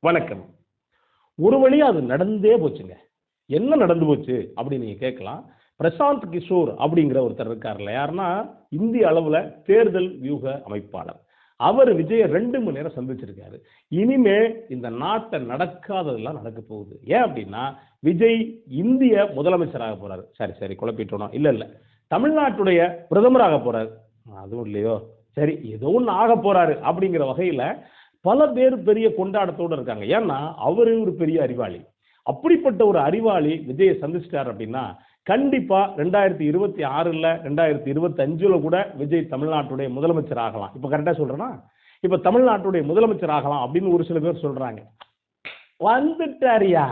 வணக்கம். ஒரு வழியா அது நடந்தே போச்சுங்க. என்ன நடந்து போச்சு அப்படின்னு நீங்க கேட்கலாம். பிரசாந்த் கிஷோர் அப்படிங்கிற ஒருத்தர் இருக்காருல்ல, யாருன்னா இந்திய அளவுல தேர்தல் வியூக அமைப்பாளர். அவர் விஜய 2 மணி நேரம் சந்திச்சிருக்காரு. இனிமே இந்த நாட்டை நடக்காததெல்லாம் நடக்க போகுது. ஏன் அப்படின்னா, விஜய் இந்திய முதலமைச்சராக போறாரு. சரி சரி குழப்பிட்டோம். இல்ல இல்ல, தமிழ்நாட்டுடைய பிரதமராக போறாரு. அதுவும் இல்லையோ, சரி ஏதோ ஒன்று ஆக போறாரு அப்படிங்கிற வகையில பல பேர் பெரிய கொண்டாட்டத்தோடு இருக்காங்க. ஏன்னா அவரு ஒரு பெரிய அறிவாளி. அப்படிப்பட்ட ஒரு அறிவாளி விஜயை சந்திச்சிட்டார் அப்படின்னா, கண்டிப்பா 2026ல 2025ல கூட விஜய் தமிழ்நாட்டுடைய முதலமைச்சர் ஆகலாம். இப்ப கரெக்டா சொல்றேனா? இப்ப தமிழ்நாட்டுடைய முதலமைச்சர் ஆகலாம் அப்படின்னு ஒரு சில பேர் சொல்றாங்க. வந்துட்டாரியா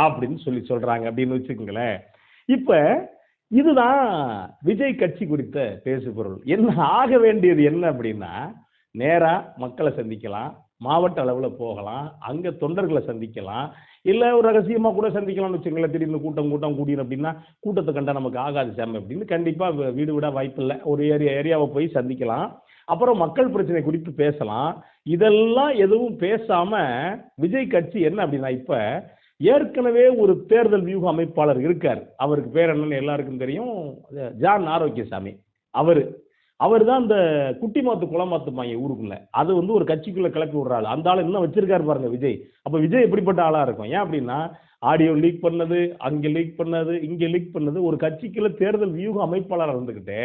அப்படின்னு சொல்லி சொல்றாங்க அப்படின்னு வச்சுக்கோங்களேன். இப்ப இதுதான் விஜய் கட்சி குறித்த பேசு பொருள். என்ன ஆக வேண்டியது என்ன அப்படின்னா, நேரா மக்களை சந்திக்கலாம், மாவட்ட அளவுல போகலாம், அங்க தொண்டர்களை சந்திக்கலாம், இல்ல ஒரு ரகசியமா கூட சந்திக்கலாம்னு வச்சுங்களேன். திடீர்னு கூட்டம் கூடிரும் அப்படின்னா, கூட்டத்தை கண்டா நமக்கு ஆகாது சாமி அப்படின்னு கண்டிப்பா வீடு வீடா வாய்ப்பு இல்லை. ஒரு ஏரியாவை போய் சந்திக்கலாம். அப்புறம் மக்கள் பிரச்சனை குறித்து பேசலாம். இதெல்லாம் எதுவும் பேசாம விஜய் கட்சி என்ன அப்படின்னா, இப்ப ஏற்கனவே ஒரு தேர்தல் வியூக அமைப்பாளர் இருக்கார். அவருக்கு பேர் என்னன்னு எல்லாருக்கும் தெரியும். ஜான் ஆரோக்கியசாமி. அவரு அவர் தான் இந்த குட்டி மாத்து குளமாத்துப்பாங்க ஊருக்குள்ள. அது ஒரு கட்சிக்குள்ள கிளப்பி விடுறாள். அந்த ஆள் இன்னும் வச்சிருக்காரு பாருங்க விஜய். அப்ப விஜய் எப்படிப்பட்ட ஆளா இருக்கும்? ஏன் அப்படின்னா, ஆடியோ லீக் பண்ணது, அங்க லீக் பண்ணது, இங்க லீக் பண்ணது, ஒரு கட்சிக்குள்ள தேர்தல் வியூக அமைப்பாளர் இருந்துகிட்டு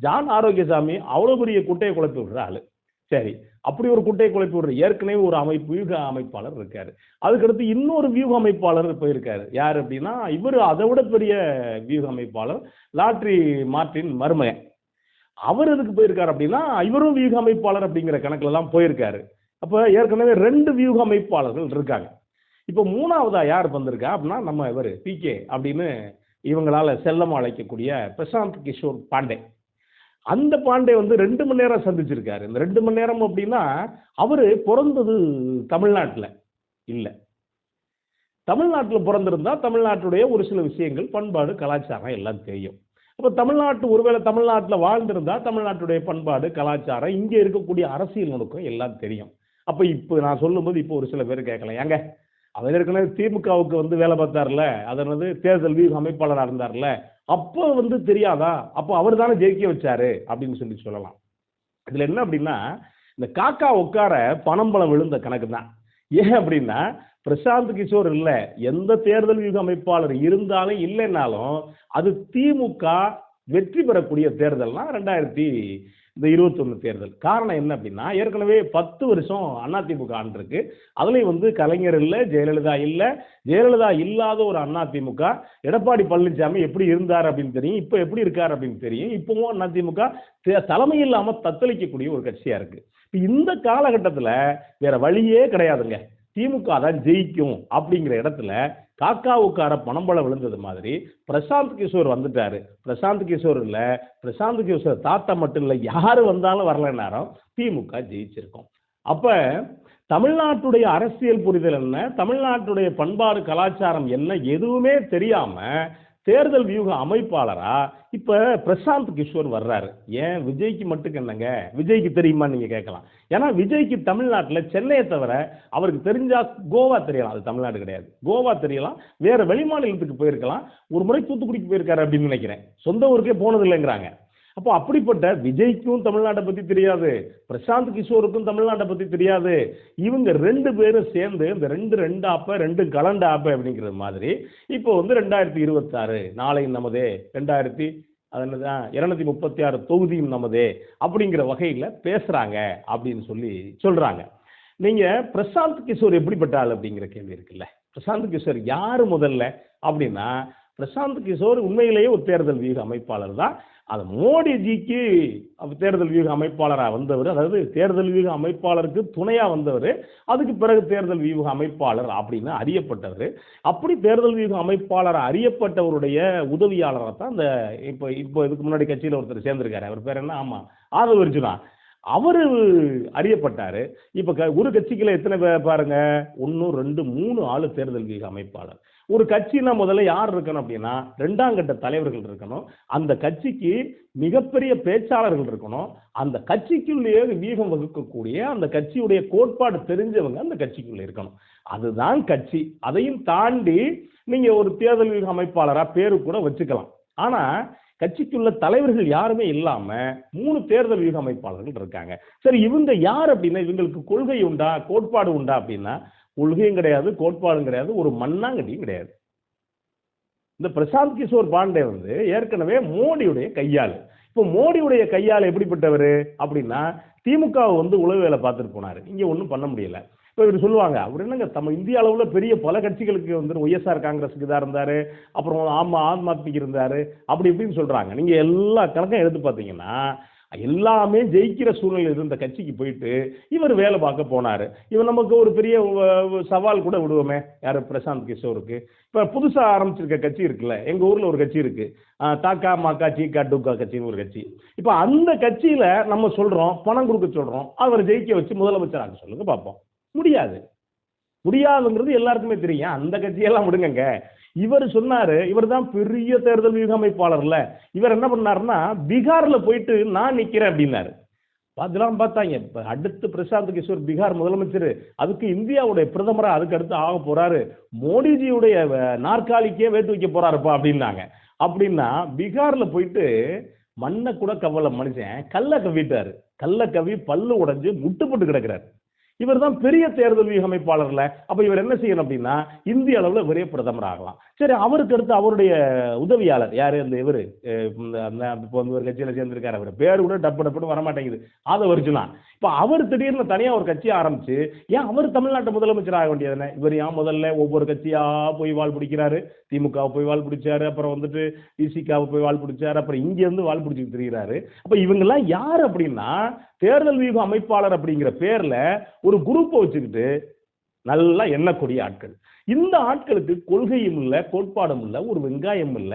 ஜான் ஆரோக்கியசாமி அவ்வளவு பெரிய குட்டையை குழப்பி விடுற ஆளு. சரி, அப்படி ஒரு குட்டையை குழப்பி விடுற ஏற்கனவே ஒரு வியூக அமைப்பாளர் இருக்காரு. அதுக்கடுத்து இன்னொரு வியூக அமைப்பாளர் போயிருக்காரு. யார் அப்படின்னா, இவரு அதை விட பெரிய வியூக அமைப்பாளர் லாட்ரி மார்ட்டின் மருமகன். அவர் எதுக்கு போயிருக்காரு அப்படின்னா, இவரும் வியூக அமைப்பாளர் அப்படிங்கிற கணக்குல எல்லாம் போயிருக்காரு. அப்ப ஏற்கனவே 2 வியூக அமைப்பாளர்கள் இருக்காங்க. இப்ப 3வதா யார் வந்திருக்கா அப்படின்னா, நம்ம இவர் பிகே அப்படின்னு இவங்களால செல்லமா அழைக்கக்கூடிய பிரசாந்த் கிஷோர் பாண்டே. அந்த பாண்டே 2 மணி நேரம் சந்திச்சிருக்காரு. இந்த 2 மணி நேரம் அப்படின்னா, அவரு பிறந்தது தமிழ்நாட்டுல இல்ல. தமிழ்நாட்டுல பிறந்திருந்தா தமிழ்நாட்டுடைய ஒரு சில விஷயங்கள், பண்பாடு, கலாச்சாரம் எல்லாம் தெரியும். அப்ப ஒருவேளை தமிழ்நாட்டுல வாழ்ந்திருந்தா தமிழ்நாட்டுடைய பண்பாடு, கலாச்சாரம், இங்க இருக்கக்கூடிய அரசியல் நுணுக்கம் எல்லாம் தெரியும். அப்ப இப்ப நான் சொல்லும்போது இப்போ ஒரு சில பேர் கேட்கலாம், ஏங்க அவர் ஏற்கனவே திமுகவுக்கு வேலை பார்த்தார்ல, அதனது தேர்தல் வியூக அமைப்பாளராக இருந்தார்ல, அப்போ தெரியாதா? அப்போ அவர் தானே ஜெயிக்க வச்சாரு அப்படின்னு சொல்லலாம். இதுல என்ன அப்படின்னா, இந்த காக்கா உட்கார பணம் பலம் விழுந்த கணக்கு தான். ஏன் அப்படின்னா, பிரசாந்த் கிஷோர் இல்ல, எந்த தேர்தல் வியூக அமைப்பாளர் இருந்தாலும் இல்லைன்னாலும் அது திமுக வெற்றி பெறக்கூடிய தேர்தல்னா 2021 தேர்தல். காரணம் என்ன அப்படின்னா, ஏற்கனவே 10 வருஷம் அதிமுக ஆண்டிருக்கு. அதுலயும் கலைஞர் இல்ல, ஜெயலலிதா இல்ல. ஜெயலலிதா இல்லாத ஒரு அதிமுக, எடப்பாடி பழனிசாமி எப்படி இருந்தார் அப்படின்னு தெரியும், இப்ப எப்படி இருக்காரு அப்படின்னு தெரியும். இப்பவும் அதிமுக தலைமை இல்லாம தத்தளிக்கக்கூடிய ஒரு கட்சியா இருக்கு. இந்த காலகட்டத்துல வேற வழியே கிடையாதுங்க, திமுக தான் ஜெயிக்கும் அப்படிங்கிற இடத்துல காக்காவுக்கார பணம்பளம் விழுந்தது மாதிரி பிரசாந்த் கிஷோர் வந்துட்டாரு. பிரசாந்த் கிஷோர் இல்ல, பிரசாந்த் கிஷோர் தாத்தா மட்டும் இல்ல, யாரு வந்தாலும் வரல நேரம் திமுக ஜெயிச்சிருக்கும். அப்ப தமிழ்நாட்டுடைய அரசியல் புரிதல் என்ன, தமிழ்நாட்டுடைய பண்பாடு கலாச்சாரம் என்ன, எதுவுமே தெரியாம தேர்தல் வியூக அமைப்பாளரா இப்ப பிரசாந்த் கிஷோர் வர்றாரு. ஏன் விஜய்க்கு மட்டும் என்னங்க, விஜய்க்கு தெரியுமா நீங்க கேட்கலாம். ஏன்னா விஜய்க்கு தமிழ்நாட்டுல சென்னையை தவிர அவருக்கு தெரிஞ்சா கோவா தெரியலாம். அது தமிழ்நாடு கிடையாது. கோவா தெரியலாம், வேற வெளிமாநிலத்துக்கு போயிருக்கலாம். ஒரு முறை தூத்துக்குடிக்கு போயிருக்காரு அப்படின்னு நினைக்கிறேன். சொந்த ஊருக்கே போனது இல்லைங்கிறாங்க. அப்போ அப்படிப்பட்ட விஜய்க்கும் தமிழ்நாட்டை பத்தி தெரியாது, பிரசாந்த் கிஷோருக்கும் தமிழ்நாட்டை பத்தி தெரியாது. இவங்க 2 பேரும் சேர்ந்து இந்த 2 ஆப்ப 2 கலண்ட ஆப்ப அப்படிங்கிற மாதிரி இப்போ 2026 நாளை நமதே 236 தொகுதியும் நமதே அப்படிங்கிற வகையில பேசுறாங்க அப்படின்னு சொல்றாங்க. நீங்க பிரசாந்த் கிஷோர் எப்படிப்பட்ட ஆள் அப்படிங்கிற கேள்வி இருக்குல்ல. பிரசாந்த் கிஷோர் யாரு முதல்ல அப்படின்னா, பிரசாந்த் கிஷோர் உண்மையிலேயே ஒரு தேர்தல் வியூக அமைப்பாளர் தான். அது மோடிஜிக்கு தேர்தல் வியூக அமைப்பாளராக வந்தவர், அதாவது தேர்தல் வியூக அமைப்பாளருக்கு துணையா வந்தவர், அதுக்கு பிறகு தேர்தல் வியூக அமைப்பாளர் அப்படின்னு அறியப்பட்டவர். அப்படி தேர்தல் வியூக அமைப்பாளர் அறியப்பட்டவருடைய உதவியாளராக தான் இந்த இப்போ இதுக்கு முன்னாடி கட்சியில் ஒருத்தர் சேர்ந்திருக்காரு. அவர் பேர் என்ன? ஆமா, ஆதவ அர்ஜுனா. அவரு அறியப்பட்டாரு. இப்ப ஒரு கட்சிக்குள்ள எத்தனை பேர் பாருங்க, 1 2 3 ஆளு தேர்தல் வியூக அமைப்பாளர். ஒரு கட்சினா முதல்ல யார் இருக்கணும் அப்படின்னா 2ஆம் கட்ட தலைவர்கள் இருக்கணும். அந்த கட்சிக்கு மிகப்பெரிய பேச்சாளர்கள் இருக்கணும். அந்த கட்சிக்குள்ளேயே வியூகம் வகுக்கக்கூடிய அந்த கட்சியுடைய கோட்பாடு தெரிஞ்சவங்க அந்த கட்சிக்குள்ள இருக்கணும். அதுதான் கட்சி. அதையும் தாண்டி நீங்க ஒரு தேர்தல் வியூக அமைப்பாளரா பேரு கூட வச்சுக்கலாம். ஆனா கட்சிக்குள்ள தலைவர்கள் யாருமே இல்லாம 3 தேர்தல் வியூக அமைப்பாளர்கள் இருக்காங்க. சரி, இவங்க யார் அப்படின்னா, இவங்களுக்கு கொள்கை உண்டா, கோட்பாடு உண்டா அப்படின்னா, கொள்கையும் கிடையாது, கோட்பாடும் கிடையாது, ஒரு மண்ணாங்கட்டியும் கிடையாது. இந்த பிரசாந்த் கிஷோர் பாண்டே ஏற்கனவே மோடியுடைய கையாளு. இப்போ மோடியுடைய கையாளு எப்படிப்பட்டவர் அப்படின்னா, திமுக உளவு வேலை பார்த்துட்டு போனாரு. இங்க ஒன்றும் பண்ண முடியல. இப்போ இவர் சொல்லுவாங்க, அவர் என்னங்க இந்திய அளவில் பெரிய பல கட்சிகளுக்கு ஒய்எஸ்ஆர் காங்கிரஸுக்கு தான் இருந்தாரு, அப்புறம் ஆம் ஆத்மாக்கு இருந்தாரு, அப்படி இப்படின்னு சொல்றாங்க. நீங்க எல்லா கணக்கும் எடுத்து பார்த்தீங்கன்னா எல்லாமே ஜெயிக்கிற சூழ்நிலை இருந்த கட்சிக்கு போயிட்டு இவர் வேலை பார்க்க போனாரு. இவர் நமக்கு ஒரு பெரிய சவால் கூட விடுவோமே, யாரு பிரசாந்த் கிஷோருக்கு. இப்ப புதுசா ஆரம்பிச்சிருக்க கட்சி இருக்குல்ல, எங்க ஊர்ல ஒரு கட்சி இருக்கு, தாக்கா மாக்கா சீக்கா டூக்கா கட்சின்னு ஒரு கட்சி. இப்ப அந்த கட்சியில நம்ம சொல்றோம், பணம் கொடுக்க சொல்றோம், அவர் ஜெயிக்க வச்சு முதலமைச்சராக சொல்லுங்க பார்ப்போம். முடியாது. முடியாதுங்கிறது எல்லாருக்குமே தெரியும். அந்த கட்சியெல்லாம் விடுங்க. இவர் சொன்னாரு, இவர் தான் பெரிய தேர்தல் வியூக அமைப்பாளர்ல. இவர் என்ன பண்ணாருன்னா, பீகார்ல போயிட்டு நான் நிக்கிறேன் அப்படின்னாரு. அதெல்லாம் பார்த்தாங்க. இப்ப அடுத்து பிரசாந்த் கிஷோர் பீகார் முதலமைச்சர், அதுக்கு இந்தியாவுடைய பிரதமரா அதுக்கு அடுத்து ஆக போறாரு, மோடிஜியுடைய நாற்காலிக்கே வேட்டு வைக்க போறாருப்பா அப்படின்னாங்க. அப்படின்னா பீகார்ல போயிட்டு மண்ணை கூட கவலை மனுஷன் கல்ல கவிட்டாரு. கல்ல கவி பல்லு உடைஞ்சு முட்டுப்பட்டு கிடக்கிறாரு. இவர் தான் பெரிய தேர்தல் வியூக அமைப்பாளர்ல. அப்ப இவர் என்ன செய்யணும் அப்படின்னா, இந்திய அளவில் இவரே பிரதமர் ஆகலாம். சரி, அவருக்கு அடுத்து அவருடைய உதவியாளர் யாரு, அந்த இவரு இப்போ ஒரு கட்சியில சேர்ந்திருக்காரு, அவர் பேரு கூட டப்புன்னு வரமாட்டேங்குது, ஆதவ அர்ஜுனா. இப்ப அவர் திடீர்னு தனியா ஒரு கட்சி ஆரம்பிச்சு, ஏன் அவர் தமிழ்நாட்டு முதலமைச்சர் ஆக வேண்டியதுன்னு இவர் ஏன் முதல்ல ஒவ்வொரு கட்சியா போய் வாழ் பிடிக்கிறாரு? திமுகவை போய் வாழ் பிடிச்சாரு, அப்புறம் விசிகாவை போய் வாழ் பிடிச்சாரு, அப்புறம் இங்க இருந்து வாழ் பிடிச்சிட்டு திரிகிறாரு. அப்ப இவங்க எல்லாம் யார் அப்படின்னா, தேர்தல் வியூக அமைப்பாளர் அப்படிங்கிற பேர்ல ஒரு குரூப்பை வச்சுக்கிட்டு நல்லா எண்ணக்கூடிய ஆட்கள். இந்த ஆட்களுக்கு கொள்கையும் இல்ல, கோட்பாடும் இல்ல, ஒரு வெங்காயம் இல்ல,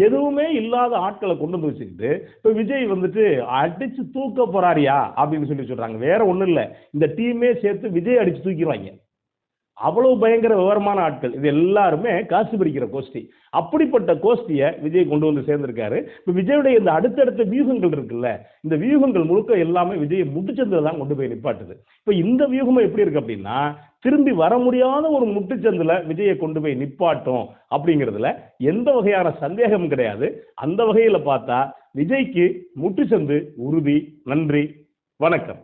எதுவுமே இல்லாத ஆட்களை கொண்டு வந்து வச்சுக்கிட்டு இப்ப விஜய் அடிச்சு தூக்க போறாரியா அப்படின்னு சொல்றாங்க. வேற ஒண்ணும் இல்ல, இந்த டீமே சேர்த்து விஜய் அடிச்சு தூக்கிடுவாங்க. அவ்வளவு பயங்கர விவரமான ஆட்கள். இது எல்லாருமே காசு பிடிக்கிற கோஷ்டி. அப்படிப்பட்ட கோஷ்டியை விஜய் கொண்டு வந்து சேர்ந்திருக்காரு. இப்ப விஜயுடைய இந்த அடுத்தடுத்த வியூகங்கள் இருக்குல்ல, இந்த வியூகங்கள் முழுக்க எல்லாமே விஜய் முட்டுச்சந்தில தான் கொண்டு போய் நிப்பாட்டுது. இப்ப இந்த வியூகமும் எப்படி இருக்கு அப்படின்னா, திரும்பி வர முடியாத ஒரு முட்டுச்சந்தில விஜயை கொண்டு போய் நிப்பாட்டும் அப்படிங்கிறதுல எந்த வகையான சந்தேகமும் கிடையாது. அந்த வகையில பார்த்தா விஜய்க்கு முட்டுச்சந்து உறுதி. நன்றி, வணக்கம்.